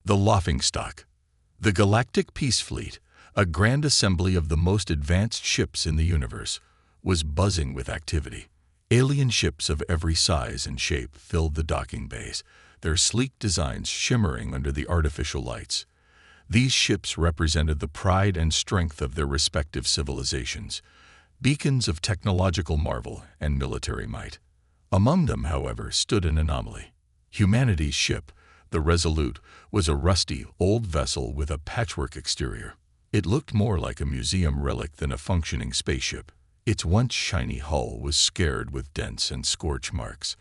The Laughingstock. The Galactic Peace Fleet, a grand assembly of the most advanced ships in the universe, was buzzing with activity. Alien ships of every size and shape filled the docking bays, their sleek designs shimmering under the artificial lights. These ships represented the pride and strength of their respective civilizations, beacons of technological marvel and military might. Among them, however, stood an anomaly. Humanity's ship, the Resolute, was a rusty, old vessel with a patchwork exterior. It looked more like a museum relic than a functioning spaceship. Its once shiny hull was scarred with dents and scorch marks,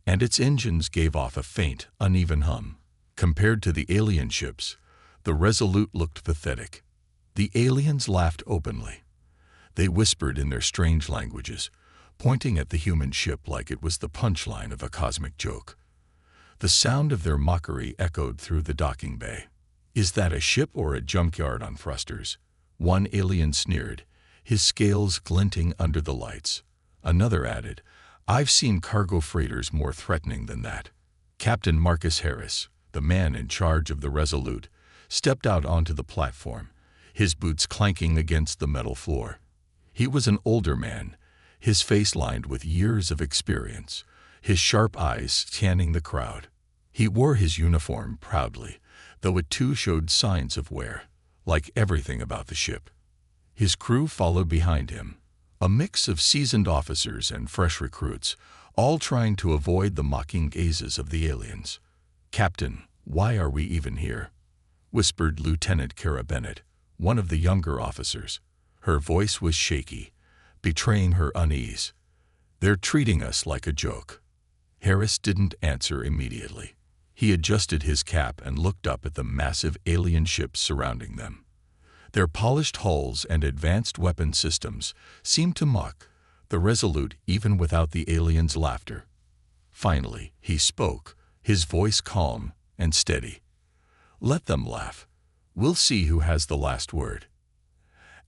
and its engines gave off a faint, uneven hum. Compared to the alien ships, the Resolute looked pathetic. The aliens laughed openly. They whispered in their strange languages, pointing at the human ship like it was the punchline of a cosmic joke. The sound of their mockery echoed through the docking bay. "Is that a ship or a junkyard on thrusters?" One alien sneered, his scales glinting under the lights. Another added, "I've seen cargo freighters more threatening than that." Captain Marcus Harris, the man in charge of the Resolute, stepped out onto the platform, his boots clanking against the metal floor. He was an older man, his face lined with years of experience, his sharp eyes scanning the crowd. He wore his uniform proudly, though it too showed signs of wear, like everything about the ship. His crew followed behind him, a mix of seasoned officers and fresh recruits, all trying to avoid the mocking gazes of the aliens. "Captain, why are we even here?" whispered Lieutenant Kara Bennett, one of the younger officers. Her voice was shaky, betraying her unease. "They're treating us like a joke." Harris didn't answer immediately. He adjusted his cap and looked up at the massive alien ships surrounding them. Their polished hulls and advanced weapon systems seemed to mock the Resolute even without the aliens' laughter. Finally, he spoke, his voice calm and steady. "Let them laugh. We'll see who has the last word."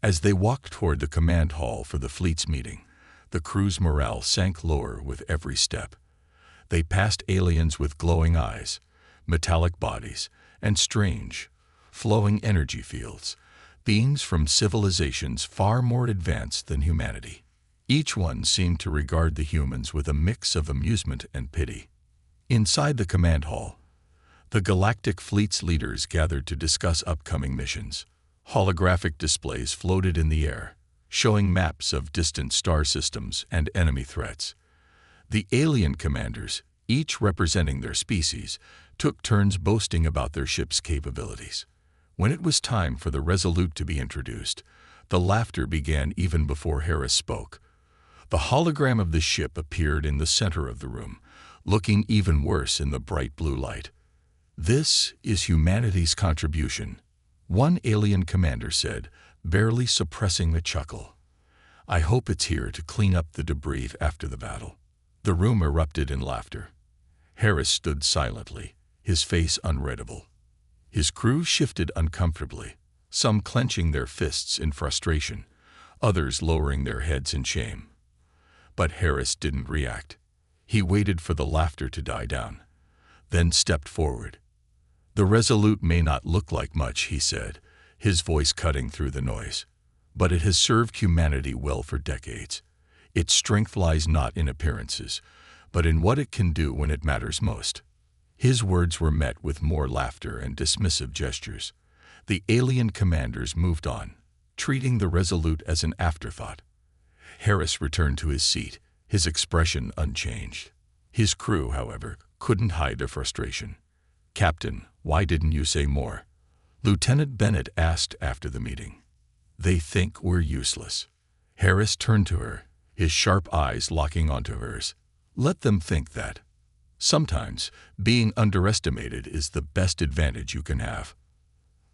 As they walked toward the command hall for the fleet's meeting, the crew's morale sank lower with every step. They passed aliens with glowing eyes, metallic bodies, and strange, flowing energy fields, beings from civilizations far more advanced than humanity. Each one seemed to regard the humans with a mix of amusement and pity. Inside the command hall, the Galactic Fleet's leaders gathered to discuss upcoming missions. Holographic displays floated in the air, showing maps of distant star systems and enemy threats. The alien commanders, each representing their species, took turns boasting about their ship's capabilities. When it was time for the Resolute to be introduced, the laughter began even before Harris spoke. The hologram of the ship appeared in the center of the room, looking even worse in the bright blue light. "This is humanity's contribution," one alien commander said, barely suppressing a chuckle. "I hope it's here to clean up the debris after the battle." The room erupted in laughter. Harris stood silently, his face unreadable. His crew shifted uncomfortably, some clenching their fists in frustration, others lowering their heads in shame. But Harris didn't react. He waited for the laughter to die down, then stepped forward. "The Resolute may not look like much," he said, his voice cutting through the noise, "but it has served humanity well for decades. Its strength lies not in appearances, but in what it can do when it matters most." His words were met with more laughter and dismissive gestures. The alien commanders moved on, treating the Resolute as an afterthought. Harris returned to his seat, his expression unchanged. His crew, however, couldn't hide their frustration. "Captain, why didn't you say more?" Lieutenant Bennett asked after the meeting. "They think we're useless." Harris turned to her, his sharp eyes locking onto hers. "Let them think that. Sometimes, being underestimated is the best advantage you can have."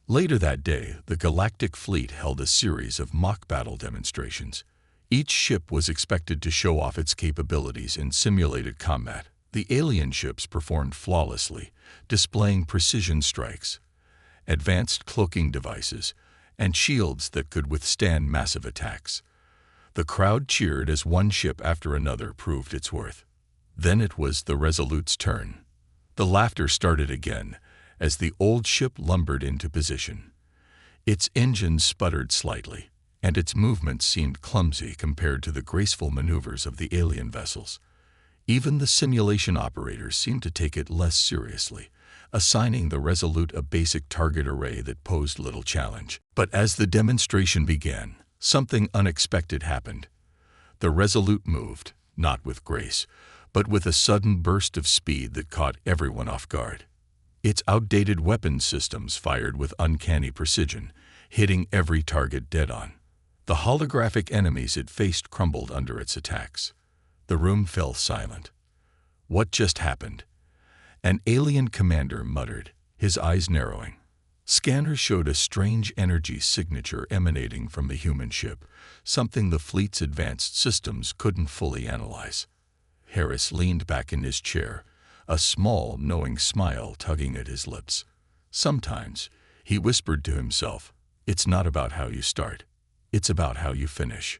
Later that day, the Galactic Fleet held a series of mock battle demonstrations. Each ship was expected to show off its capabilities in simulated combat. The alien ships performed flawlessly, displaying precision strikes, advanced cloaking devices, and shields that could withstand massive attacks. The crowd cheered as one ship after another proved its worth. Then it was the Resolute's turn. The laughter started again, as the old ship lumbered into position. Its engine sputtered slightly, and its movements seemed clumsy compared to the graceful maneuvers of the alien vessels. Even the simulation operators seemed to take it less seriously, assigning the Resolute a basic target array that posed little challenge. But as the demonstration began, something unexpected happened. The Resolute moved, not with grace, but with a sudden burst of speed that caught everyone off guard. Its outdated weapons systems fired with uncanny precision, hitting every target dead-on. The holographic enemies it faced crumbled under its attacks. The room fell silent. What just happened? An alien commander muttered, his eyes narrowing. Scanners showed a strange energy signature emanating from the human ship, something the fleet's advanced systems couldn't fully analyze. Harris leaned back in his chair, a small, knowing smile tugging at his lips. Sometimes, he whispered to himself, it's not about how you start, it's about how you finish.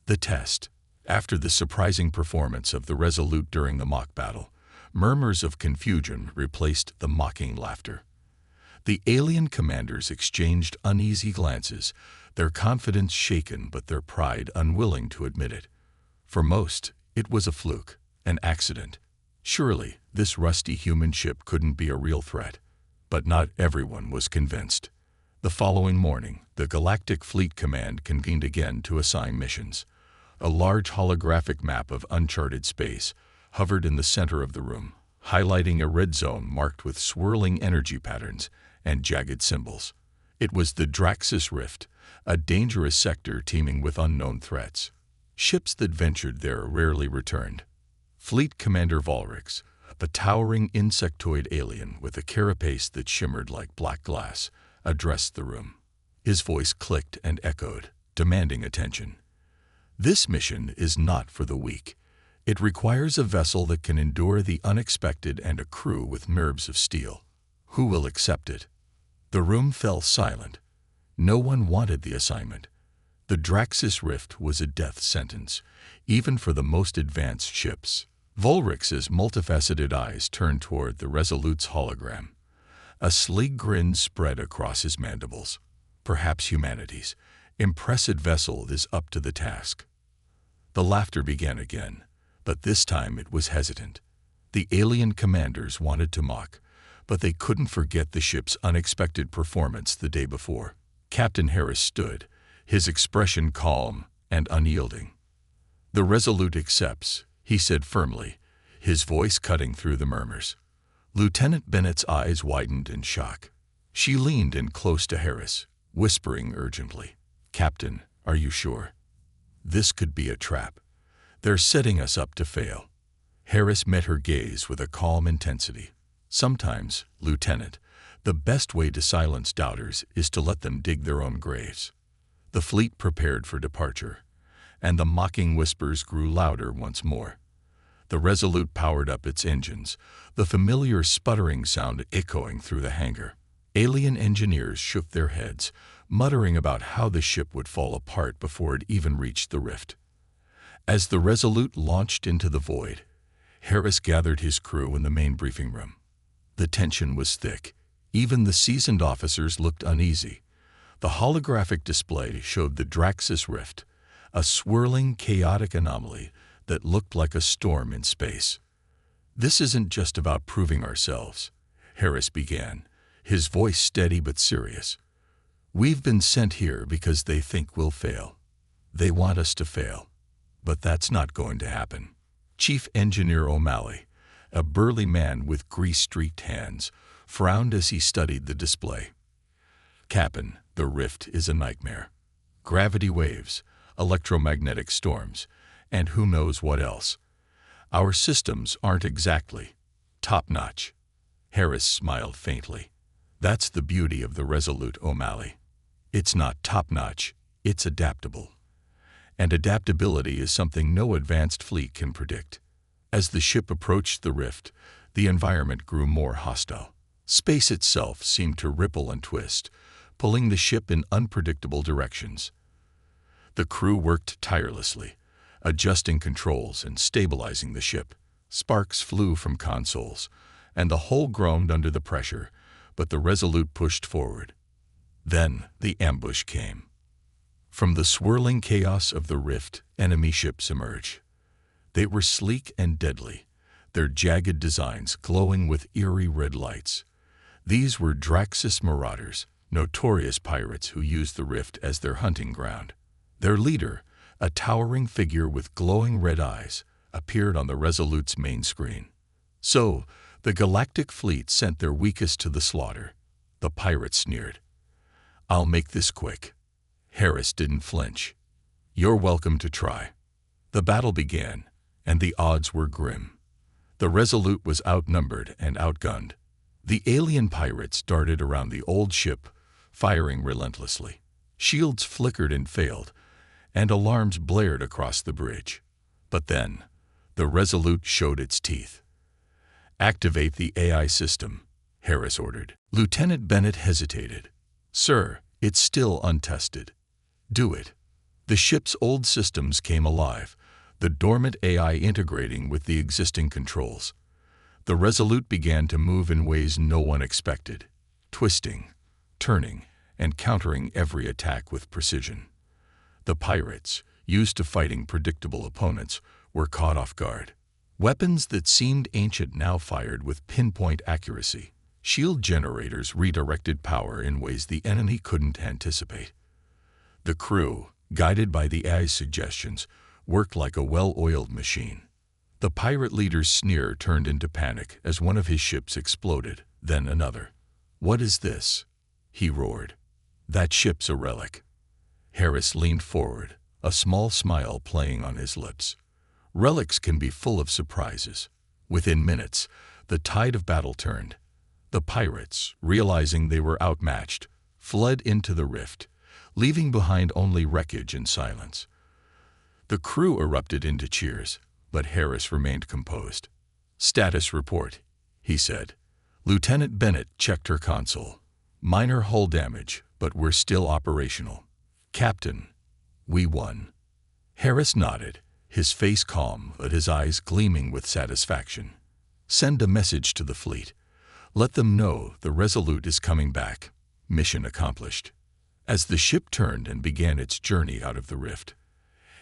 The test. After the surprising performance of the Resolute during the mock battle, murmurs of confusion replaced the mocking laughter. The alien commanders exchanged uneasy glances, their confidence shaken but their pride unwilling to admit it. For most, it was a fluke, an accident. Surely, this rusty human ship couldn't be a real threat. But not everyone was convinced. The following morning, the Galactic Fleet Command convened again to assign missions. A large holographic map of uncharted space hovered in the center of the room, highlighting a red zone marked with swirling energy patterns and jagged symbols. It was the Draxus Rift, a dangerous sector teeming with unknown threats. Ships that ventured there rarely returned. Fleet Commander Volrix, a towering insectoid alien with a carapace that shimmered like black glass, addressed the room. His voice clicked and echoed, demanding attention. This mission is not for the weak. It requires a vessel that can endure the unexpected and a crew with nerves of steel. Who will accept it? The room fell silent. No one wanted the assignment. The Draxus Rift was a death sentence, even for the most advanced ships. Volrix's multifaceted eyes turned toward the Resolute's hologram. A sleek grin spread across his mandibles. Perhaps humanity's impressive vessel is up to the task. The laughter began again, but this time it was hesitant. The alien commanders wanted to mock, but they couldn't forget the ship's unexpected performance the day before. Captain Harris stood, his expression calm and unyielding. The Resolute accepts, he said firmly, his voice cutting through the murmurs. Lieutenant Bennett's eyes widened in shock. She leaned in close to Harris, whispering urgently, Captain, are you sure? This could be a trap. They're setting us up to fail. Harris met her gaze with a calm intensity. Sometimes, Lieutenant, the best way to silence doubters is to let them dig their own graves. The fleet prepared for departure, and the mocking whispers grew louder once more. The Resolute powered up its engines, the familiar sputtering sound echoing through the hangar. Alien engineers shook their heads, muttering about how the ship would fall apart before it even reached the rift. As the Resolute launched into the void, Harris gathered his crew in the main briefing room. The tension was thick. Even the seasoned officers looked uneasy. The holographic display showed the Draxus Rift, a swirling, chaotic anomaly that looked like a storm in space. This isn't just about proving ourselves, Harris began, his voice steady but serious. We've been sent here because they think we'll fail. They want us to fail. But that's not going to happen. Chief Engineer O'Malley, a burly man with grease-streaked hands, frowned as he studied the display. Captain, the rift is a nightmare. Gravity waves, electromagnetic storms, and who knows what else. Our systems aren't exactly top-notch. Harris smiled faintly. That's the beauty of the Resolute, O'Malley. It's not top-notch, it's adaptable. And adaptability is something no advanced fleet can predict. As the ship approached the rift, the environment grew more hostile. Space itself seemed to ripple and twist, pulling the ship in unpredictable directions. The crew worked tirelessly, adjusting controls and stabilizing the ship. Sparks flew from consoles, and the hull groaned under the pressure, but the Resolute pushed forward. Then the ambush came. From the swirling chaos of the rift, enemy ships emerged. They were sleek and deadly, their jagged designs glowing with eerie red lights. These were Draxus marauders, notorious pirates who used the rift as their hunting ground. Their leader, a towering figure with glowing red eyes, appeared on the Resolute's main screen. So, the Galactic Fleet sent their weakest to the slaughter. The pirates sneered. "I'll make this quick." Harris didn't flinch. "You're welcome to try." The battle began, and the odds were grim. The Resolute was outnumbered and outgunned. The alien pirates darted around the old ship, firing relentlessly. Shields flickered and failed, and alarms blared across the bridge. But then, the Resolute showed its teeth. "Activate the AI system," Harris ordered. Lieutenant Bennett hesitated. "Sir, it's still untested." "Do it." The ship's old systems came alive, the dormant AI integrating with the existing controls. The Resolute began to move in ways no one expected, twisting, turning, and countering every attack with precision. The pirates, used to fighting predictable opponents, were caught off guard. Weapons that seemed ancient now fired with pinpoint accuracy. Shield generators redirected power in ways the enemy couldn't anticipate. The crew, guided by the AI's suggestions, worked like a well-oiled machine. The pirate leader's sneer turned into panic as one of his ships exploded, then another. "What is this?" he roared. "That ship's a relic." Harris leaned forward, a small smile playing on his lips. Relics can be full of surprises. Within minutes, the tide of battle turned. The pirates, realizing they were outmatched, fled into the rift, leaving behind only wreckage and silence. The crew erupted into cheers, but Harris remained composed. "Status report," he said. Lieutenant Bennett checked her console. "Minor hull damage, but we're still operational." "Captain, we won." Harris nodded, his face calm but his eyes gleaming with satisfaction. "Send a message to the fleet. Let them know the Resolute is coming back." Mission accomplished. As the ship turned and began its journey out of the rift,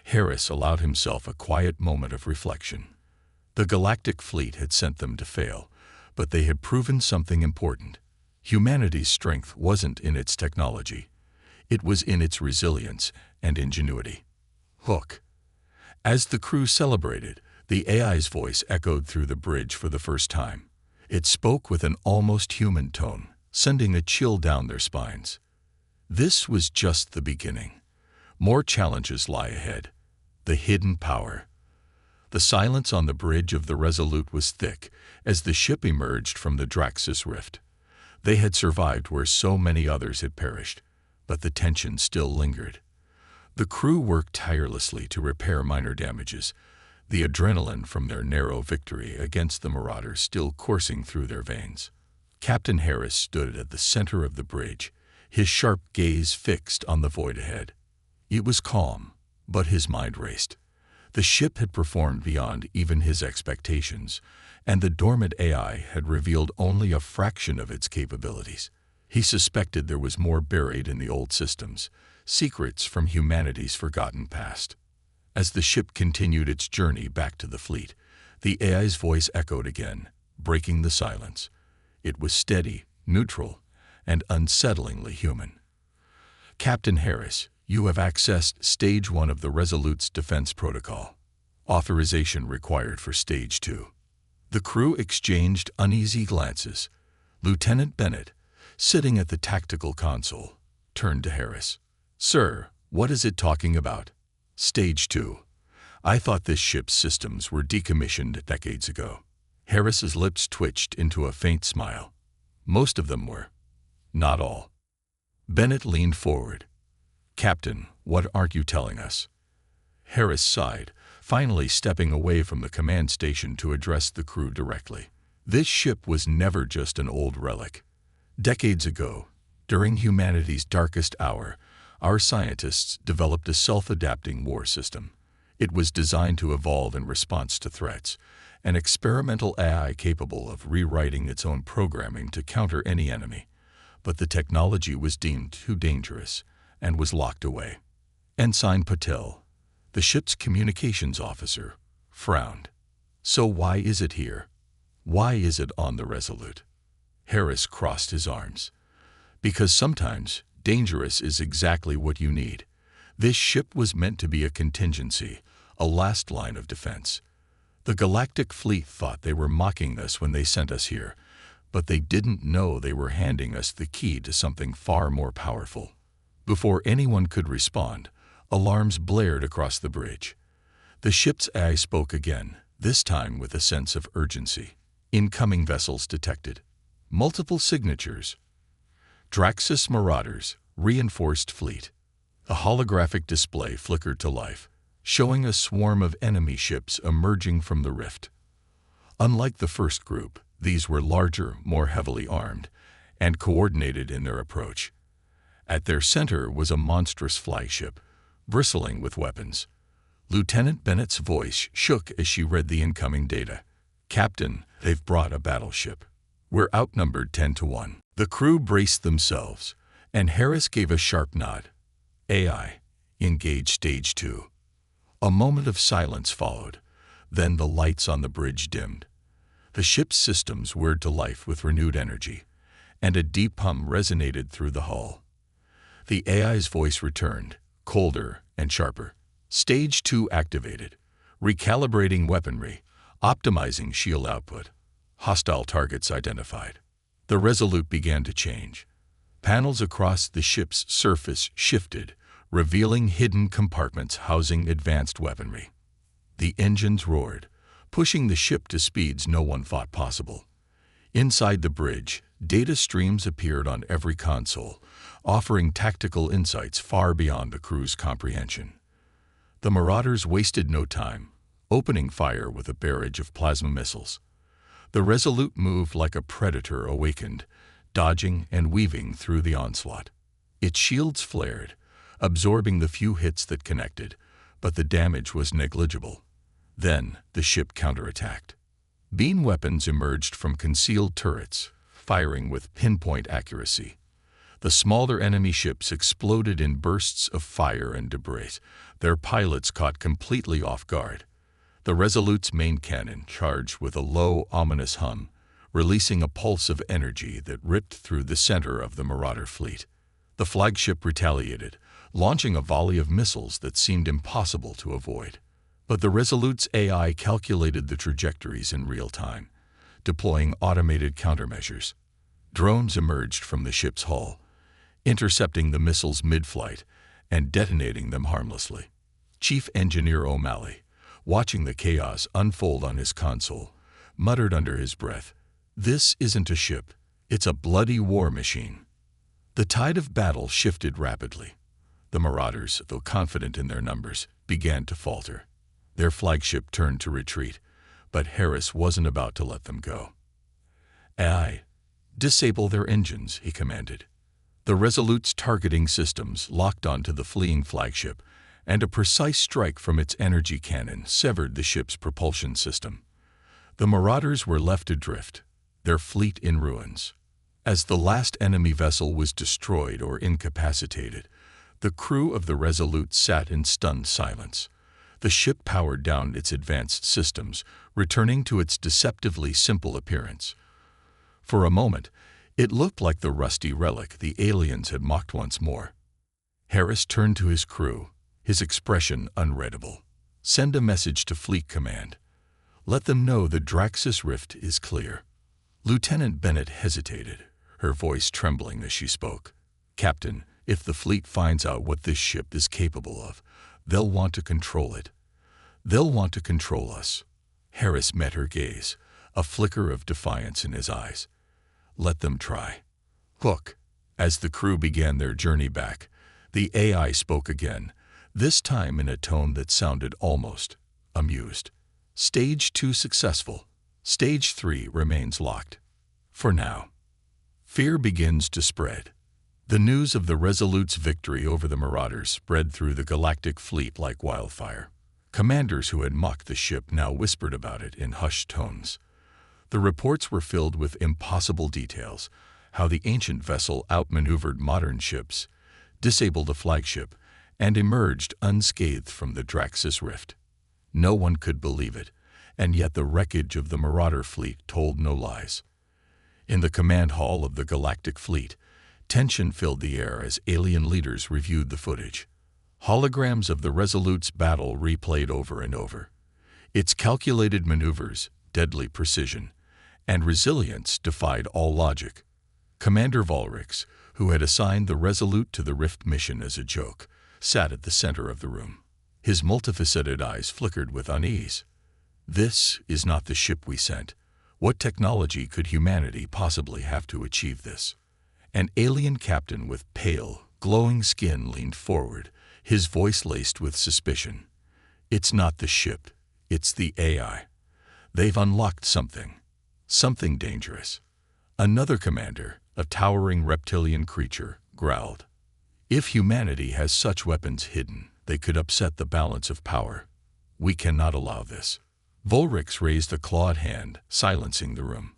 Harris allowed himself a quiet moment of reflection. The Galactic Fleet had sent them to fail, but they had proven something important. Humanity's strength wasn't in its technology. It was in its resilience and ingenuity. Hook. As the crew celebrated, the AI's voice echoed through the bridge for the first time. It spoke with an almost human tone, sending a chill down their spines. This was just the beginning. More challenges lie ahead. The hidden power. The silence on the bridge of the Resolute was thick as the ship emerged from the Draxus rift. They had survived where so many others had perished, but the tension still lingered. The crew worked tirelessly to repair minor damages, the adrenaline from their narrow victory against the marauders still coursing through their veins. Captain Harris stood at the center of the bridge, his sharp gaze fixed on the void ahead. It was calm, but his mind raced. The ship had performed beyond even his expectations, and the dormant AI had revealed only a fraction of its capabilities. He suspected there was more buried in the old systems, secrets from humanity's forgotten past. As the ship continued its journey back to the fleet, the AI's voice echoed again, breaking the silence. It was steady, neutral, and unsettlingly human. "Captain Harris, you have accessed Stage 1 of the Resolute's defense protocol. Authorization required for Stage 2. The crew exchanged uneasy glances. Lieutenant Bennett, sitting at the tactical console, turned to Harris. "Sir, what is it talking about?" "Stage 2. I thought this ship's systems were decommissioned decades ago." Harris's lips twitched into a faint smile. "Most of them were. Not all." Bennett leaned forward. "Captain, what aren't you telling us?" Harris sighed, finally stepping away from the command station to address the crew directly. This ship was never just an old relic. Decades ago, during humanity's darkest hour, our scientists developed a self-adapting war system. It was designed to evolve in response to threats, an experimental AI capable of rewriting its own programming to counter any enemy. But the technology was deemed too dangerous and was locked away. Ensign Patel, the ship's communications officer, frowned. So why is it here? Why is it on the Resolute? Harris crossed his arms. Because sometimes dangerous is exactly what you need. This ship was meant to be a contingency, a last line of defense. The Galactic Fleet thought they were mocking us when they sent us here, but they didn't know they were handing us the key to something far more powerful. Before anyone could respond, alarms blared across the bridge. The ship's AI spoke again, this time with a sense of urgency. Incoming vessels detected. Multiple signatures. Draxus Marauders, reinforced fleet. A holographic display flickered to life, showing a swarm of enemy ships emerging from the rift. Unlike the first group, these were larger, more heavily armed, and coordinated in their approach. At their center was a monstrous flagship, bristling with weapons. Lieutenant Bennett's voice shook as she read the incoming data. "Captain, they've brought a battleship. We're outnumbered 10-1. The crew braced themselves, and Harris gave a sharp nod. AI, engage Stage 2. A moment of silence followed. Then the lights on the bridge dimmed. The ship's systems whirred to life with renewed energy, and a deep hum resonated through the hull. The AI's voice returned, colder and sharper. Stage 2 activated, recalibrating weaponry, optimizing shield output. Hostile targets identified. The Resolute began to change. Panels across the ship's surface shifted, revealing hidden compartments housing advanced weaponry. The engines roared, pushing the ship to speeds no one thought possible. Inside the bridge, data streams appeared on every console, offering tactical insights far beyond the crew's comprehension. The Marauders wasted no time, opening fire with a barrage of plasma missiles. The Resolute moved like a predator awakened, dodging and weaving through the onslaught. Its shields flared, absorbing the few hits that connected, but the damage was negligible. Then the ship counterattacked. Beam weapons emerged from concealed turrets, firing with pinpoint accuracy. The smaller enemy ships exploded in bursts of fire and debris, their pilots caught completely off guard. The Resolute's main cannon charged with a low, ominous hum, releasing a pulse of energy that ripped through the center of the Marauder fleet. The flagship retaliated, launching a volley of missiles that seemed impossible to avoid. But the Resolute's AI calculated the trajectories in real time, deploying automated countermeasures. Drones emerged from the ship's hull, intercepting the missiles mid-flight and detonating them harmlessly. Chief Engineer O'Malley, watching the chaos unfold on his console, muttered under his breath, "This isn't a ship, it's a bloody war machine." The tide of battle shifted rapidly. The Marauders, though confident in their numbers, began to falter. Their flagship turned to retreat, but Harris wasn't about to let them go. "AI, disable their engines," he commanded. The Resolute's targeting systems locked onto the fleeing flagship, and a precise strike from its energy cannon severed the ship's propulsion system. The Marauders were left adrift, their fleet in ruins. As the last enemy vessel was destroyed or incapacitated, the crew of the Resolute sat in stunned silence. The ship powered down its advanced systems, returning to its deceptively simple appearance. For a moment, it looked like the rusty relic the aliens had mocked once more. Harris turned to his crew, his expression unreadable. "Send a message to Fleet Command. Let them know the Draxus Rift is clear." Lieutenant Bennett hesitated, her voice trembling as she spoke. "Captain, if the fleet finds out what this ship is capable of, they'll want to control it. They'll want to control us." Harris met her gaze, a flicker of defiance in his eyes. "Let them try." "Look." As the crew began their journey back, the AI spoke again, this time in a tone that sounded almost amused. "Stage 2 successful. Stage 3 remains locked. For now." Fear begins to spread. The news of the Resolute's victory over the Marauders spread through the Galactic Fleet like wildfire. Commanders who had mocked the ship now whispered about it in hushed tones. The reports were filled with impossible details, how the ancient vessel outmaneuvered modern ships, disabled a flagship, and emerged unscathed from the Draxus rift. No one could believe it, and yet the wreckage of the Marauder fleet told no lies. In the command hall of the Galactic Fleet, tension filled the air as alien leaders reviewed the footage. Holograms of the Resolute's battle replayed over and over. Its calculated maneuvers, deadly precision, and resilience defied all logic. Commander Volrix, who had assigned the Resolute to the Rift mission as a joke, sat at the center of the room. His multifaceted eyes flickered with unease. This is not the ship we sent. What technology could humanity possibly have to achieve this? An alien captain with pale, glowing skin leaned forward, his voice laced with suspicion. It's not the ship, it's the AI. They've unlocked something dangerous. Another commander, a towering reptilian creature, growled. If humanity has such weapons hidden, they could upset the balance of power. We cannot allow this. Volrix raised a clawed hand, silencing the room.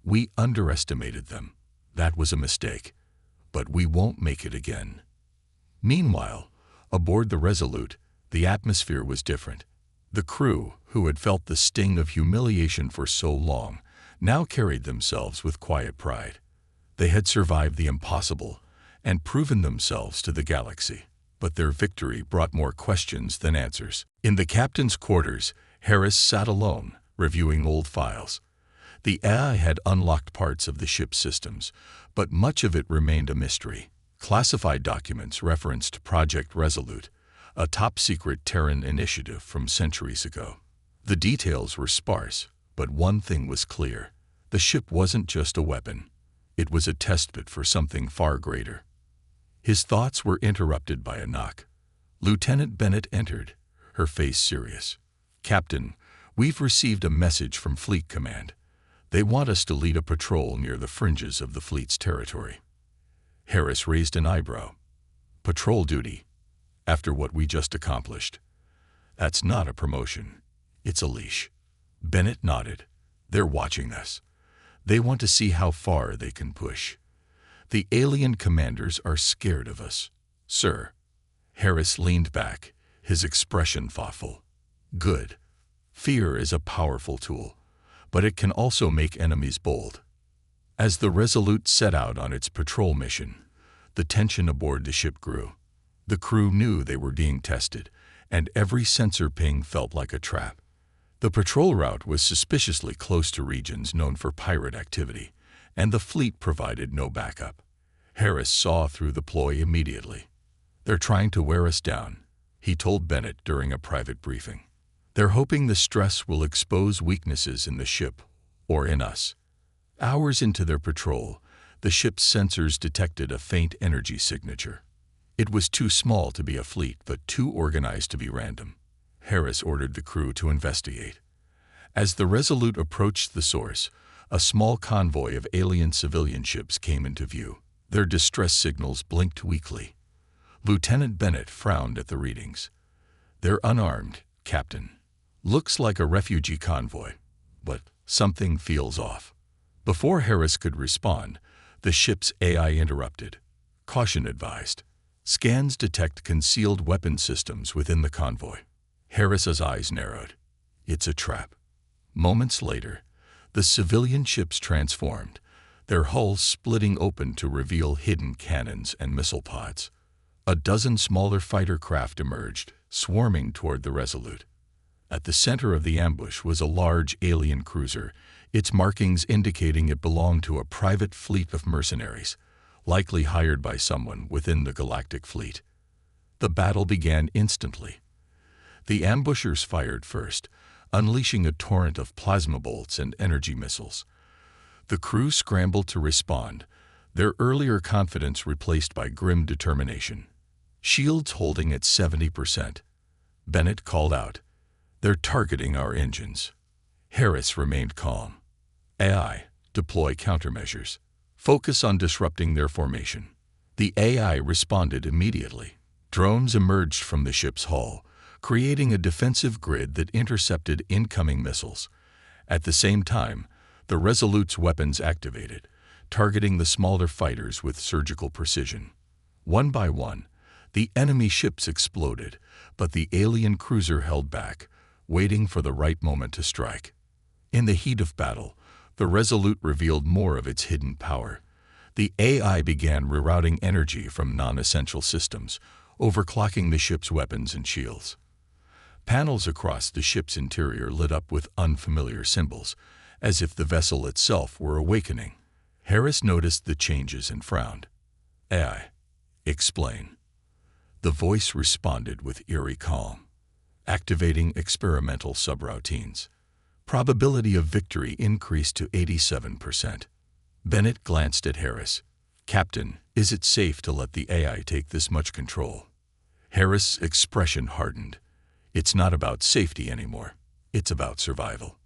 We underestimated them. That was a mistake. But we won't make it again. Meanwhile, aboard the Resolute, the atmosphere was different. The crew, who had felt the sting of humiliation for so long, now carried themselves with quiet pride. They had survived the impossible and proven themselves to the galaxy. But their victory brought more questions than answers. In the captain's quarters, Harris sat alone, reviewing old files. The AI had unlocked parts of the ship's systems, but much of it remained a mystery. Classified documents referenced Project Resolute, a top-secret Terran initiative from centuries ago. The details were sparse, but one thing was clear. The ship wasn't just a weapon. It was a testbed for something far greater. His thoughts were interrupted by a knock. Lieutenant Bennett entered, her face serious. Captain, we've received a message from Fleet Command. They want us to lead a patrol near the fringes of the fleet's territory. Harris raised an eyebrow. Patrol duty, after what we just accomplished. That's not a promotion. It's a leash. Bennett nodded. They're watching us. They want to see how far they can push. The alien commanders are scared of us, sir. Harris leaned back, his expression thoughtful. Good. Fear is a powerful tool, but it can also make enemies bold. As the Resolute set out on its patrol mission, the tension aboard the ship grew. The crew knew they were being tested, and every sensor ping felt like a trap. The patrol route was suspiciously close to regions known for pirate activity, and the fleet provided no backup. Harris saw through the ploy immediately. They're trying to wear us down, he told Bennett during a private briefing. They're hoping the stress will expose weaknesses in the ship, or in us. Hours into their patrol, the ship's sensors detected a faint energy signature. It was too small to be a fleet, but too organized to be random. Harris ordered the crew to investigate. As the Resolute approached the source, a small convoy of alien civilian ships came into view. Their distress signals blinked weakly. Lieutenant Bennett frowned at the readings. They're unarmed, Captain. Looks like a refugee convoy, but something feels off. Before Harris could respond, the ship's AI interrupted. Caution advised. Scans detect concealed weapon systems within the convoy. Harris's eyes narrowed. It's a trap. Moments later, the civilian ships transformed, their hulls splitting open to reveal hidden cannons and missile pods. A dozen smaller fighter craft emerged, swarming toward the Resolute. At the center of the ambush was a large alien cruiser, its markings indicating it belonged to a private fleet of mercenaries, likely hired by someone within the Galactic Fleet. The battle began instantly. The ambushers fired first, unleashing a torrent of plasma bolts and energy missiles. The crew scrambled to respond, their earlier confidence replaced by grim determination. Shields holding at 70%. Bennett called out, "They're targeting our engines." Harris remained calm. AI, deploy countermeasures. Focus on disrupting their formation. The AI responded immediately. Drones emerged from the ship's hull, creating a defensive grid that intercepted incoming missiles. At the same time, the Resolute's weapons activated, targeting the smaller fighters with surgical precision. One by one, the enemy ships exploded, but the alien cruiser held back, waiting for the right moment to strike. In the heat of battle, the Resolute revealed more of its hidden power. The AI began rerouting energy from non-essential systems, overclocking the ship's weapons and shields. Panels across the ship's interior lit up with unfamiliar symbols, as if the vessel itself were awakening. Harris noticed the changes and frowned. "AI, explain." The voice responded with eerie calm. "Activating experimental subroutines. Probability of victory increased to 87%. Bennett glanced at Harris. "Captain, is it safe to let the AI take this much control?" Harris' expression hardened. "It's not about safety anymore. It's about survival."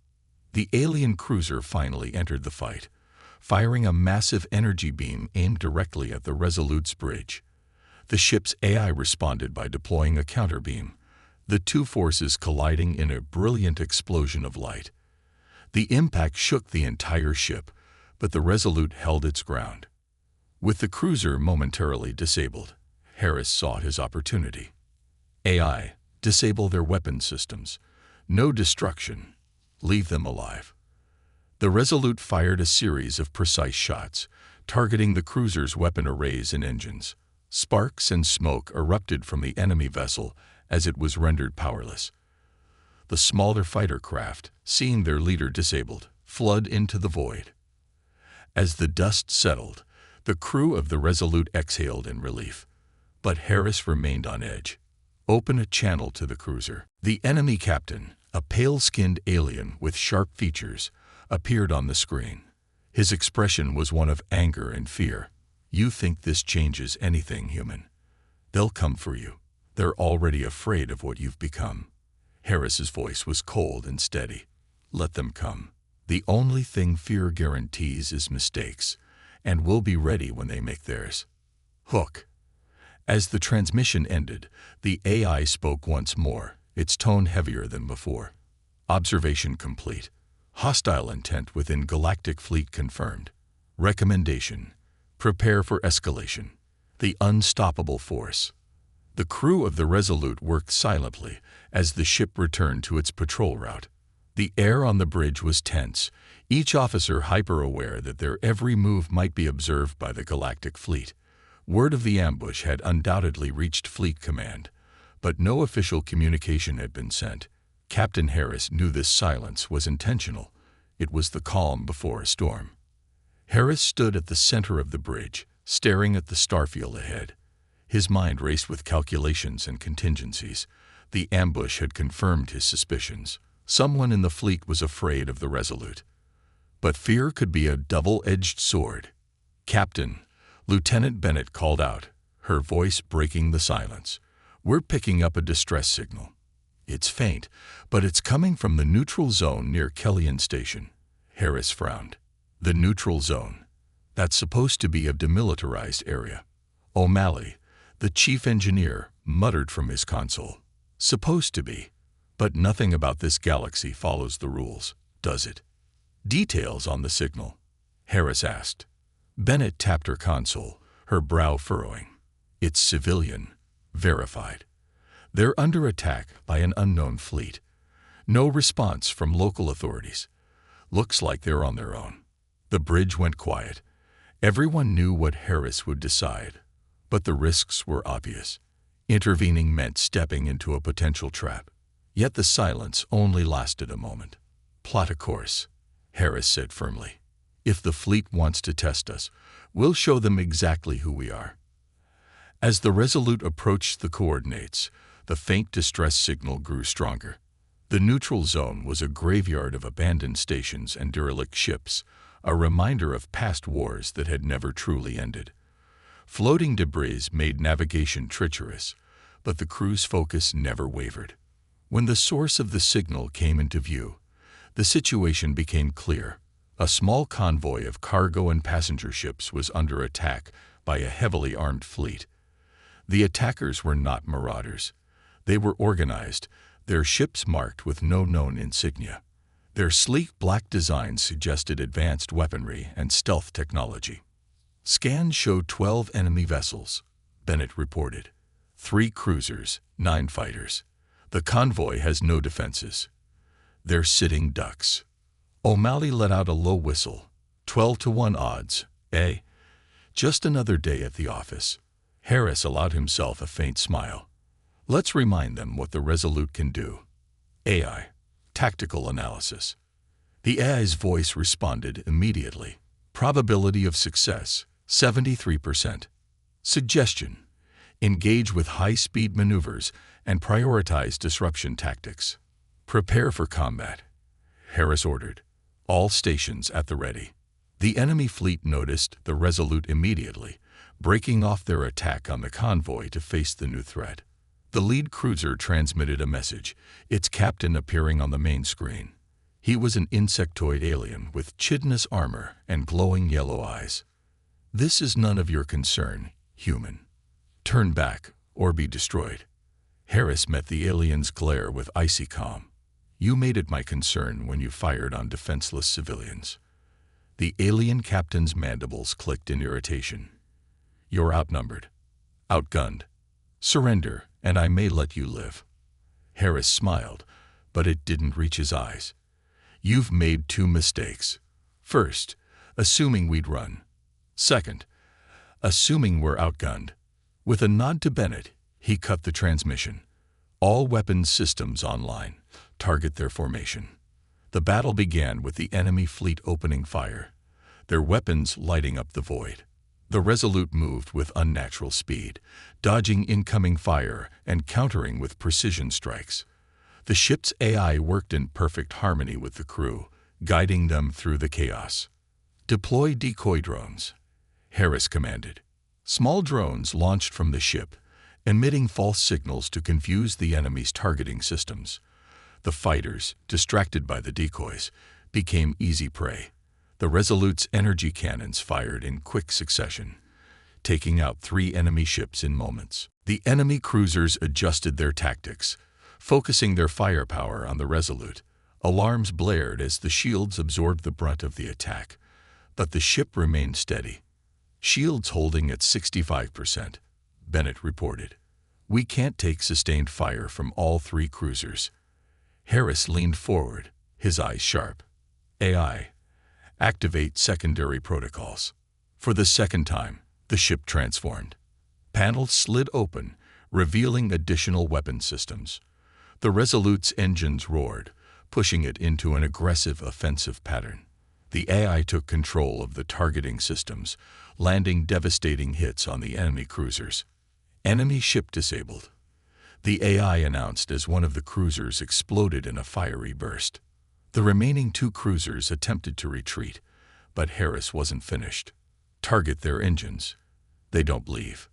The alien cruiser finally entered the fight, firing a massive energy beam aimed directly at the Resolute's bridge. The ship's AI responded by deploying a counterbeam, the two forces colliding in a brilliant explosion of light. The impact shook the entire ship, but the Resolute held its ground. With the cruiser momentarily disabled, Harris sought his opportunity. "AI, disable their weapon systems. No destruction. Leave them alive." The Resolute fired a series of precise shots, targeting the cruiser's weapon arrays and engines. Sparks and smoke erupted from the enemy vessel as it was rendered powerless. The smaller fighter craft, seeing their leader disabled, fled into the void. As the dust settled, the crew of the Resolute exhaled in relief. But Harris remained on edge. "Open a channel to the cruiser." The enemy captain, a pale-skinned alien with sharp features, appeared on the screen. His expression was one of anger and fear. "You think this changes anything, human? They'll come for you. They're already afraid of what you've become." Harris's voice was cold and steady. "Let them come. The only thing fear guarantees is mistakes, and we'll be ready when they make theirs." Hook. As the transmission ended, the AI spoke once more, its tone heavier than before. "Observation complete. Hostile intent within Galactic Fleet confirmed. Recommendation: prepare for escalation. The unstoppable force." The crew of the Resolute worked silently as the ship returned to its patrol route. The air on the bridge was tense, each officer hyper-aware that their every move might be observed by the Galactic Fleet. Word of the ambush had undoubtedly reached Fleet Command, but no official communication had been sent. Captain Harris knew this silence was intentional. It was the calm before a storm. Harris stood at the center of the bridge, staring at the starfield ahead. His mind raced with calculations and contingencies. The ambush had confirmed his suspicions. Someone in the fleet was afraid of the Resolute. But fear could be a double-edged sword. "Captain," Lieutenant Bennett called out, her voice breaking the silence. "We're picking up a distress signal. It's faint, but it's coming from the neutral zone near Kellyan Station." Harris frowned. "The neutral zone? That's supposed to be a demilitarized area." O'Malley, the chief engineer, muttered from his console. "Supposed to be. But nothing about this galaxy follows the rules, does it?" "Details on the signal?" Harris asked. Bennett tapped her console, her brow furrowing. "It's civilian. Verified. They're under attack by an unknown fleet. No response from local authorities. Looks like they're on their own." The bridge went quiet. Everyone knew what Harris would decide, but the risks were obvious. Intervening meant stepping into a potential trap. Yet the silence only lasted a moment. "Plot a course," Harris said firmly. "If the fleet wants to test us, we'll show them exactly who we are." As the Resolute approached the coordinates, the faint distress signal grew stronger. The neutral zone was a graveyard of abandoned stations and derelict ships, a reminder of past wars that had never truly ended. Floating debris made navigation treacherous, but the crew's focus never wavered. When the source of the signal came into view, the situation became clear. A small convoy of cargo and passenger ships was under attack by a heavily armed fleet. The attackers were not marauders. They were organized, their ships marked with no known insignia. Their sleek black designs suggested advanced weaponry and stealth technology. Scans showed 12 enemy vessels, Bennett reported. 3 cruisers, 9 fighters. The convoy has no defenses. They're sitting ducks. O'Malley let out a low whistle. 12-1 odds, eh? Just another day at the office. Harris allowed himself a faint smile. Let's remind them what the Resolute can do. AI. Tactical analysis. The AI's voice responded immediately. Probability of success, 73%. Suggestion. Engage with high-speed maneuvers and prioritize disruption tactics. Prepare for combat, Harris ordered. All stations at the ready. The enemy fleet noticed the Resolute immediately, breaking off their attack on the convoy to face the new threat. The lead cruiser transmitted a message, its captain appearing on the main screen. He was an insectoid alien with chitinous armor and glowing yellow eyes. This is none of your concern, human. Turn back or be destroyed. Harris met the alien's glare with icy calm. You made it my concern when you fired on defenseless civilians. The alien captain's mandibles clicked in irritation. You're outnumbered, outgunned. Surrender, and I may let you live. Harris smiled, but it didn't reach his eyes. You've made 2 mistakes. First, assuming we'd run. Second, assuming we're outgunned. With a nod to Bennett, he cut the transmission. All weapons systems online. Target their formation. The battle began with the enemy fleet opening fire, their weapons lighting up the void. The Resolute moved with unnatural speed, dodging incoming fire and countering with precision strikes. The ship's AI worked in perfect harmony with the crew, guiding them through the chaos. Deploy decoy drones, Harris commanded. Small drones launched from the ship, emitting false signals to confuse the enemy's targeting systems. The fighters, distracted by the decoys, became easy prey. The Resolute's energy cannons fired in quick succession, taking out 3 enemy ships in moments. The enemy cruisers adjusted their tactics, focusing their firepower on the Resolute. Alarms blared as the shields absorbed the brunt of the attack, but the ship remained steady. Shields holding at 65%, Bennett reported. We can't take sustained fire from all 3 cruisers. Harris leaned forward, his eyes sharp. AI. Activate secondary protocols. For the second time, the ship transformed. Panels slid open, revealing additional weapon systems. The Resolute's engines roared, pushing it into an aggressive offensive pattern. The AI took control of the targeting systems, landing devastating hits on the enemy cruisers. Enemy ship disabled. The AI announced as one of the cruisers exploded in a fiery burst. The remaining 2 cruisers attempted to retreat, but Harris wasn't finished. Target their engines. They don't leave.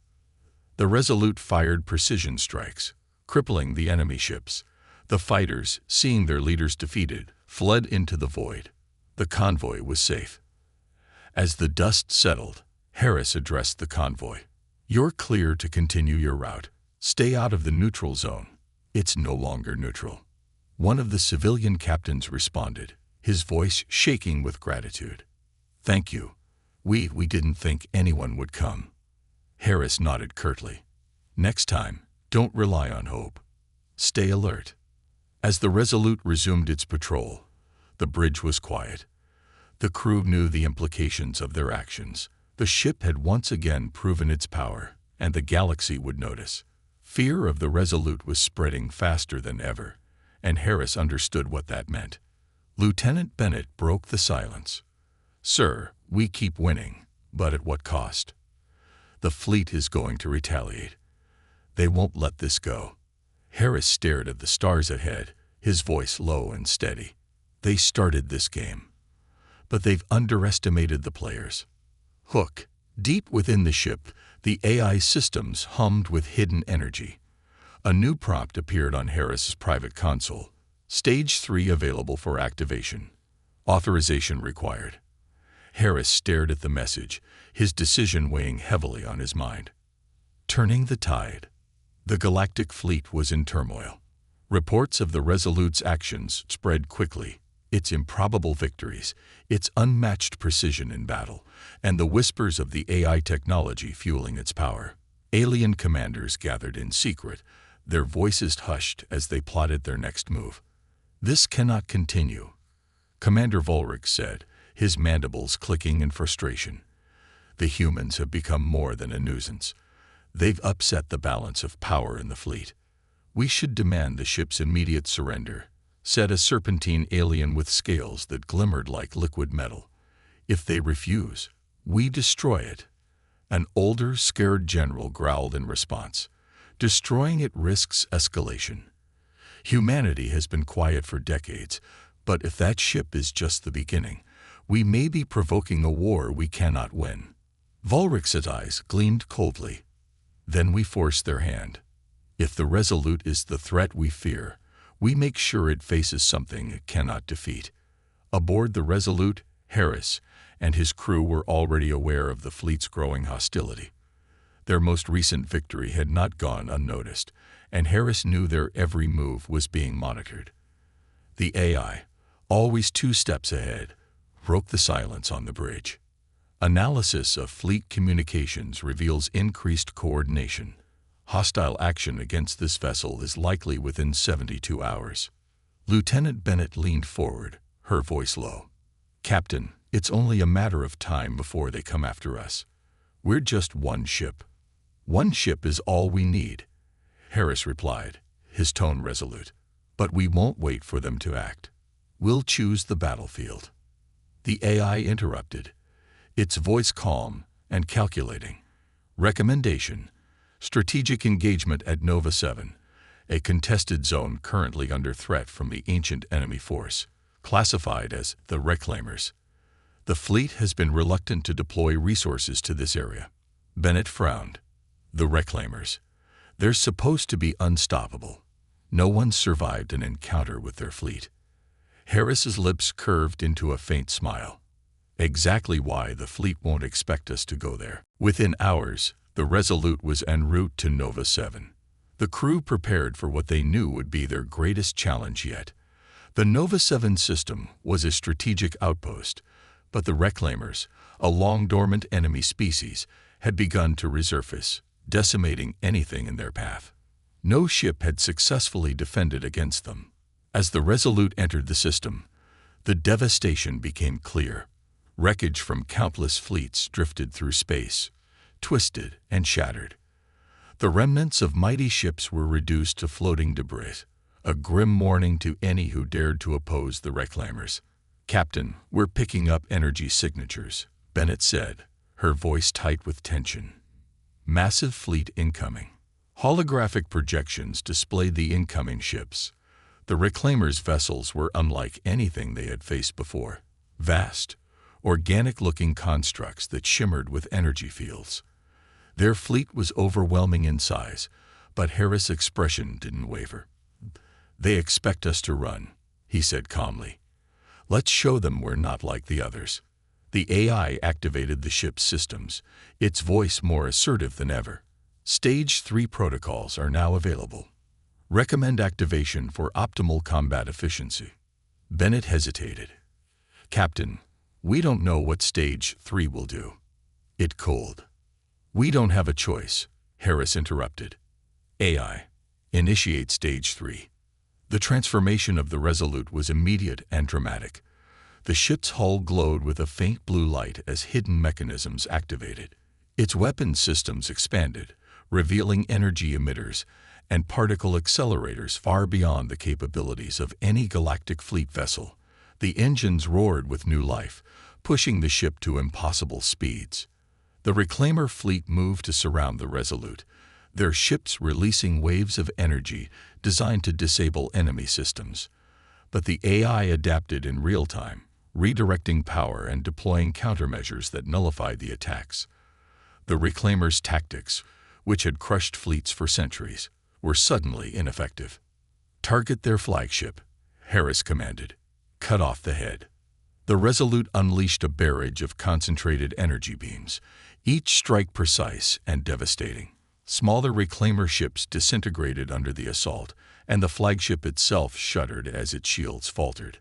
The Resolute fired precision strikes, crippling the enemy ships. The fighters, seeing their leaders defeated, fled into the void. The convoy was safe. As the dust settled, Harris addressed the convoy. You're clear to continue your route. Stay out of the neutral zone. It's no longer neutral. One of the civilian captains responded, his voice shaking with gratitude. Thank you. We didn't think anyone would come. Harris nodded curtly. Next time, don't rely on hope. Stay alert. As the Resolute resumed its patrol, the bridge was quiet. The crew knew the implications of their actions. The ship had once again proven its power, and the galaxy would notice. Fear of the Resolute was spreading faster than ever, and Harris understood what that meant. Lieutenant Bennett broke the silence. Sir, we keep winning, but at what cost? The fleet is going to retaliate. They won't let this go. Harris stared at the stars ahead, his voice low and steady. They started this game, but they've underestimated the players. Hook. Deep within the ship, the AI systems hummed with hidden energy. A new prompt appeared on Harris's private console. Stage 3 available for activation. Authorization required. Harris stared at the message, his decision weighing heavily on his mind. Turning the tide. The Galactic Fleet was in turmoil. Reports of the Resolute's actions spread quickly, its improbable victories, its unmatched precision in battle, and the whispers of the AI technology fueling its power. Alien commanders gathered in secret, their voices hushed as they plotted their next move. "This cannot continue," Commander Volric said, his mandibles clicking in frustration. "The humans have become more than a nuisance. They've upset the balance of power in the fleet. We should demand the ship's immediate surrender," said a serpentine alien with scales that glimmered like liquid metal. "If they refuse, we destroy it." An older, scared general growled in response. "Destroying it risks escalation. Humanity has been quiet for decades, but if that ship is just the beginning, we may be provoking a war we cannot win." Volric's eyes gleamed coldly. "Then we force their hand. If the Resolute is the threat we fear, we make sure it faces something it cannot defeat." Aboard the Resolute, Harris and his crew were already aware of the fleet's growing hostility. Their most recent victory had not gone unnoticed, and Harris knew their every move was being monitored. The AI, always 2 steps ahead, broke the silence on the bridge. Analysis of fleet communications reveals increased coordination. Hostile action against this vessel is likely within 72 hours. Lieutenant Bennett leaned forward, her voice low. "Captain, it's only a matter of time before they come after us. We're just one ship." "One ship is all we need," Harris replied, his tone resolute. "But we won't wait for them to act. We'll choose the battlefield." The AI interrupted, its voice calm and calculating. "Recommendation: strategic engagement at Nova 7, a contested zone currently under threat from the ancient enemy force, classified as the Reclaimers. The fleet has been reluctant to deploy resources to this area." Bennett frowned. "The Reclaimers. They're supposed to be unstoppable. No one survived an encounter with their fleet." Harris's lips curved into a faint smile. "Exactly why the fleet won't expect us to go there." Within hours, the Resolute was en route to Nova 7. The crew prepared for what they knew would be their greatest challenge yet. The Nova 7 system was a strategic outpost, but the Reclaimers, a long-dormant enemy species, had begun to resurface, decimating anything in their path. No ship had successfully defended against them. As the Resolute entered the system, the devastation became clear. Wreckage from countless fleets drifted through space, twisted and shattered. The remnants of mighty ships were reduced to floating debris, a grim warning to any who dared to oppose the Reclaimers. "Captain, we're picking up energy signatures," Bennett said, her voice tight with tension. "Massive fleet incoming." Holographic projections displayed the incoming ships. The Reclaimers' vessels were unlike anything they had faced before. Vast, organic-looking constructs that shimmered with energy fields. Their fleet was overwhelming in size, but Harris' expression didn't waver. "They expect us to run," he said calmly. "Let's show them we're not like the others." The AI activated the ship's systems, its voice more assertive than ever. "Stage 3 protocols are now available. Recommend activation for optimal combat efficiency." Bennett hesitated. "Captain, we don't know what Stage 3 will do." It cooled. "We don't have a choice," Harris interrupted. "AI, initiate Stage 3. The transformation of the Resolute was immediate and dramatic. The ship's hull glowed with a faint blue light as hidden mechanisms activated. Its weapon systems expanded, revealing energy emitters and particle accelerators far beyond the capabilities of any Galactic Fleet vessel. The engines roared with new life, pushing the ship to impossible speeds. The Reclaimer fleet moved to surround the Resolute, their ships releasing waves of energy designed to disable enemy systems. But the AI adapted in real time, redirecting power and deploying countermeasures that nullified the attacks. The Reclaimers' tactics, which had crushed fleets for centuries, were suddenly ineffective. "Target their flagship," Harris commanded. "Cut off the head." The Resolute unleashed a barrage of concentrated energy beams, each strike precise and devastating. Smaller reclaimer ships disintegrated under the assault, and the flagship itself shuddered as its shields faltered.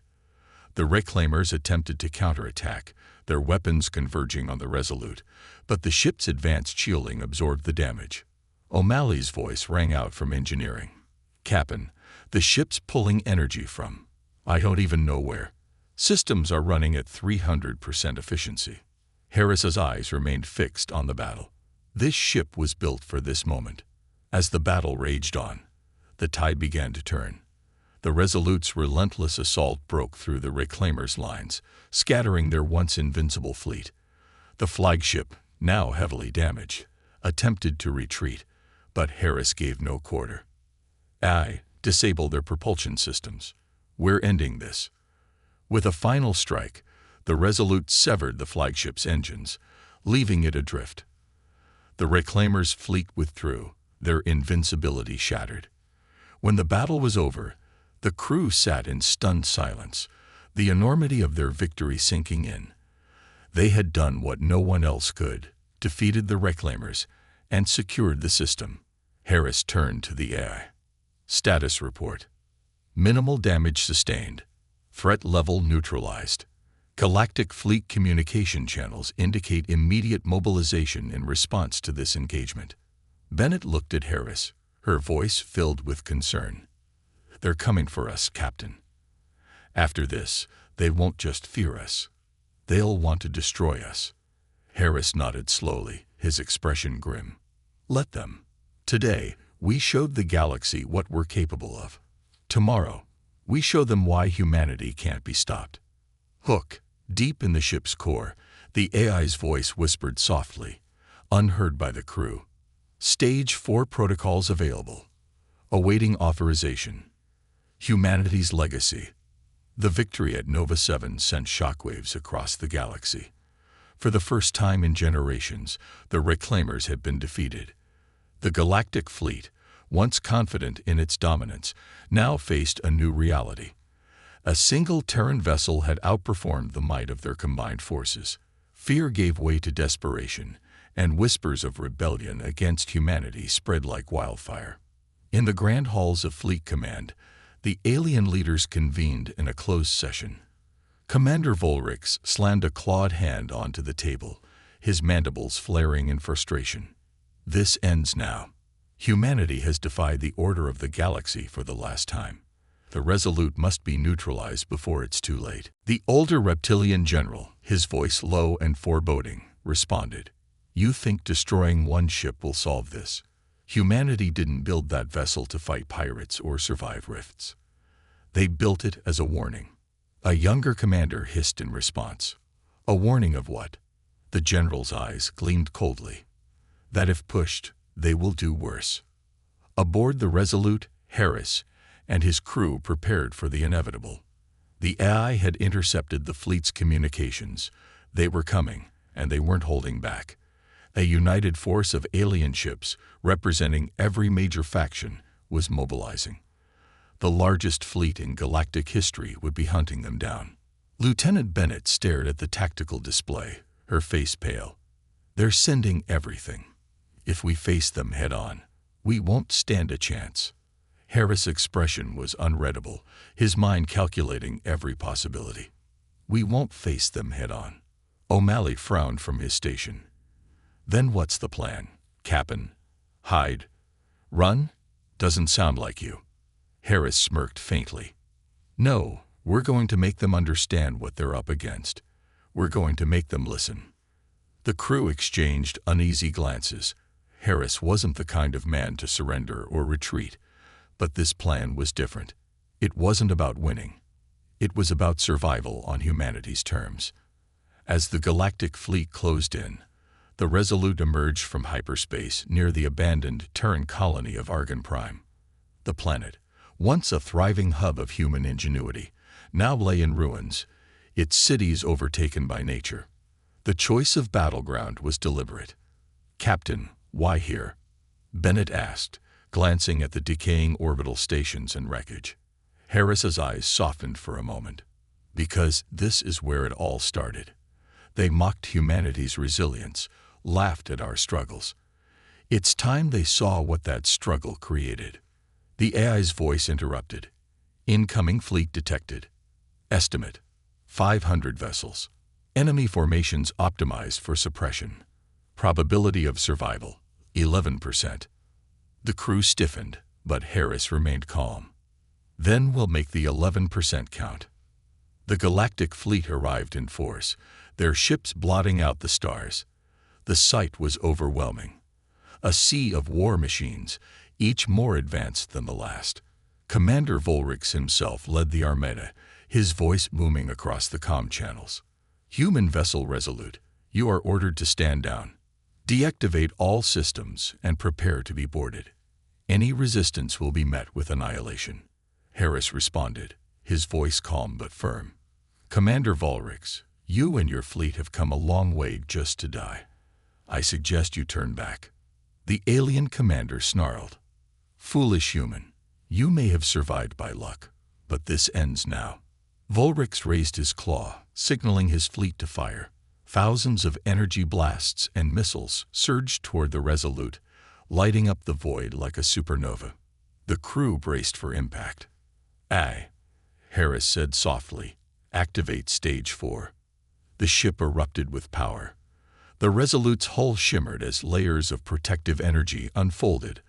The reclaimers attempted to counterattack, their weapons converging on the Resolute, but the ship's advanced shielding absorbed the damage. O'Malley's voice rang out from engineering. "Captain, the ship's pulling energy from, I don't even know where. Systems are running at 300% efficiency." Harris's eyes remained fixed on the battle. This ship was built for this moment. As the battle raged on, the tide began to turn. The Resolute's relentless assault broke through the reclaimers' lines, scattering their once invincible fleet. The flagship, now heavily damaged, attempted to retreat, but Harris gave no quarter. "Disable their propulsion systems. We're ending this." With a final strike, the Resolute severed the flagship's engines, leaving it adrift. The reclaimers' fleet withdrew, their invincibility shattered. When the battle was over, the crew sat in stunned silence, the enormity of their victory sinking in. They had done what no one else could, defeated the reclaimers, and secured the system. Harris turned to the AI. "Status report. Minimal damage sustained. Threat level neutralized. Galactic Fleet communication channels indicate immediate mobilization in response to this engagement." Bennett looked at Harris, her voice filled with concern. "They're coming for us, Captain. After this, they won't just fear us. They'll want to destroy us." Harris nodded slowly, his expression grim. "Let them. Today, we showed the galaxy what we're capable of. Tomorrow, we show them why humanity can't be stopped." Hook, deep in the ship's core, the AI's voice whispered softly, unheard by the crew. "Stage 4 protocols available. Awaiting authorization. Humanity's legacy." The victory at Nova 7 sent shockwaves across the galaxy. For the first time in generations, the reclaimers had been defeated. The Galactic Fleet, once confident in its dominance, now faced a new reality. A single Terran vessel had outperformed the might of their combined forces. Fear gave way to desperation, and whispers of rebellion against humanity spread like wildfire. In the grand halls of Fleet Command, the alien leaders convened in a closed session. Commander Volrix slammed a clawed hand onto the table, his mandibles flaring in frustration. "This ends now. Humanity has defied the order of the galaxy for the last time. The Resolute must be neutralized before it's too late." The older reptilian general, his voice low and foreboding, responded, "You think destroying one ship will solve this? Humanity didn't build that vessel to fight pirates or survive rifts. They built it as a warning." A younger commander hissed in response. "A warning of what?" The general's eyes gleamed coldly. "That if pushed, they will do worse." Aboard the Resolute, Harris and his crew prepared for the inevitable. The AI had intercepted the fleet's communications. They were coming, and they weren't holding back. A united force of alien ships, representing every major faction, was mobilizing. The largest fleet in galactic history would be hunting them down. Lieutenant Bennett stared at the tactical display, her face pale. "They're sending everything. If we face them head-on, we won't stand a chance." Harris' expression was unreadable, his mind calculating every possibility. "We won't face them head-on." O'Malley frowned from his station. "Then what's the plan, Captain? Hide? Run? Doesn't sound like you." Harris smirked faintly. "No, we're going to make them understand what they're up against. We're going to make them listen." The crew exchanged uneasy glances. Harris wasn't the kind of man to surrender or retreat, but this plan was different. It wasn't about winning. It was about survival on humanity's terms. As the Galactic Fleet closed in, the Resolute emerged from hyperspace near the abandoned Terran colony of Argon Prime. The planet, once a thriving hub of human ingenuity, now lay in ruins, its cities overtaken by nature. The choice of battleground was deliberate. "Captain, why here?" Bennett asked, glancing at the decaying orbital stations and wreckage. Harris's eyes softened for a moment. "Because this is where it all started. They mocked humanity's resilience, laughed at our struggles. It's time they saw what that struggle created. The AI's voice interrupted. Incoming fleet detected. Estimate: 500 vessels. Enemy formations optimized for suppression. Probability of survival: 11%. The crew stiffened, but Harris remained calm. Then we'll make the 11% count. The Galactic Fleet arrived in force, their ships blotting out the stars. The sight was overwhelming. A sea of war machines, each more advanced than the last. Commander Volrix himself led the Armada, his voice booming across the comm channels. Human vessel Resolute, you are ordered to stand down. Deactivate all systems and prepare to be boarded. Any resistance will be met with annihilation. Harris responded, his voice calm but firm. Commander Volrix, you and your fleet have come a long way just to die. I suggest you turn back. The alien commander snarled. Foolish human, you may have survived by luck, but this ends now. Volrix raised his claw, signaling his fleet to fire. Thousands of energy blasts and missiles surged toward the Resolute, lighting up the void like a supernova. The crew braced for impact. Aye, Harris said softly. Activate Stage 4. The ship erupted with power. The Resolute's hull shimmered as layers of protective energy unfolded,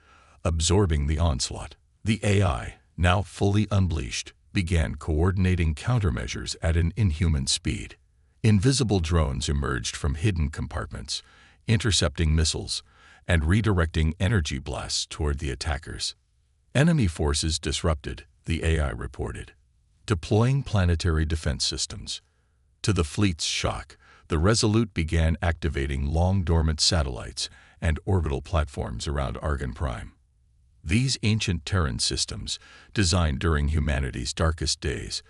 absorbing the onslaught. The AI, now fully unleashed, began coordinating countermeasures at an inhuman speed. Invisible drones emerged from hidden compartments, intercepting missiles and redirecting energy blasts toward the attackers. Enemy forces disrupted, the AI reported, deploying planetary defense systems. To the fleet's shock, the Resolute began activating long-dormant satellites and orbital platforms around Argon Prime. These ancient Terran systems, designed during humanity's darkest days,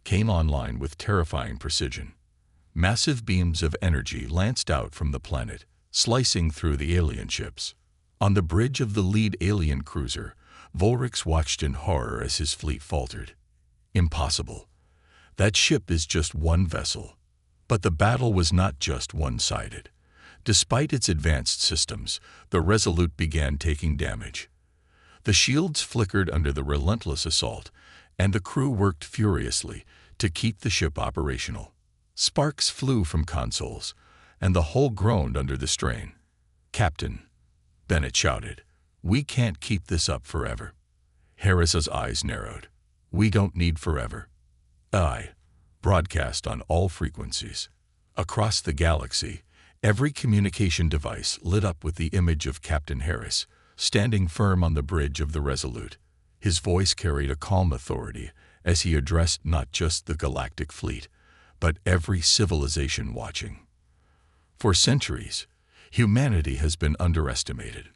came online with terrifying precision. Massive beams of energy lanced out from the planet, slicing through the alien ships. On the bridge of the lead alien cruiser, Volrix watched in horror as his fleet faltered. Impossible. That ship is just one vessel. But the battle was not just one-sided. Despite its advanced systems, the Resolute began taking damage. The shields flickered under the relentless assault, and the crew worked furiously to keep the ship operational. Sparks flew from consoles, and the hull groaned under the strain. Captain, Bennett shouted, we can't keep this up forever. Harris's eyes narrowed. We don't need forever. I broadcast on all frequencies. Across the galaxy, every communication device lit up with the image of Captain Harris, standing firm on the bridge of the Resolute. His voice carried a calm authority as he addressed not just the Galactic Fleet, but every civilization watching. For centuries, humanity has been underestimated,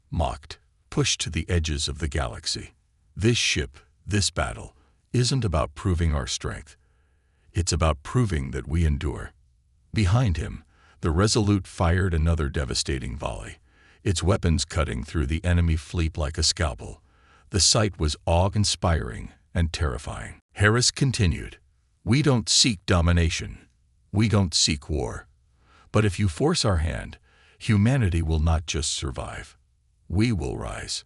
mocked, pushed to the edges of the galaxy. This ship, this battle, isn't about proving our strength. It's about proving that we endure. Behind him, the Resolute fired another devastating volley, its weapons cutting through the enemy fleet like a scalpel. The sight was awe-inspiring and terrifying. Harris continued, we don't seek domination. We don't seek war. But if you force our hand, humanity will not just survive. We will rise.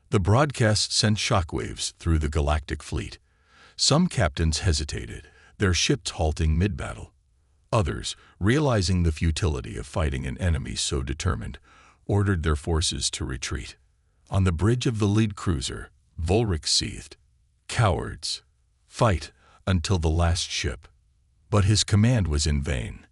The broadcast sent shockwaves through the Galactic Fleet. Some captains hesitated, their ships halting mid-battle. Others, realizing the futility of fighting an enemy so determined, ordered their forces to retreat. On the bridge of the lead cruiser, Volrix seethed. Cowards! Fight until the last ship. But his command was in vain.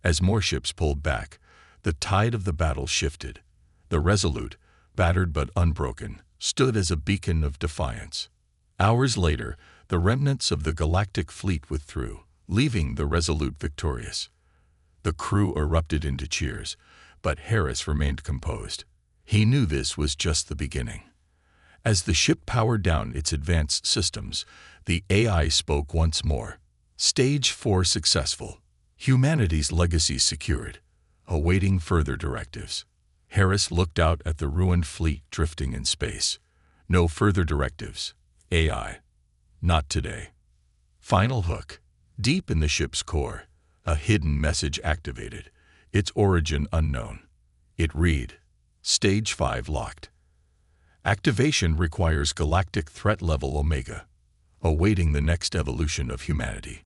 As more ships pulled back, the tide of the battle shifted. The Resolute, battered but unbroken, stood as a beacon of defiance. Hours later, the remnants of the Galactic Fleet withdrew, leaving the Resolute victorious. The crew erupted into cheers, but Harris remained composed. He knew this was just the beginning. As the ship powered down its advanced systems, the AI spoke once more. Stage 4 successful. Humanity's legacy secured, awaiting further directives. Harris looked out at the ruined fleet drifting in space. No further directives. AI. Not today. Final hook. Deep in the ship's core, a hidden message activated, its origin unknown. It read, Stage 5 locked. Activation requires galactic threat level Omega, awaiting the next evolution of humanity.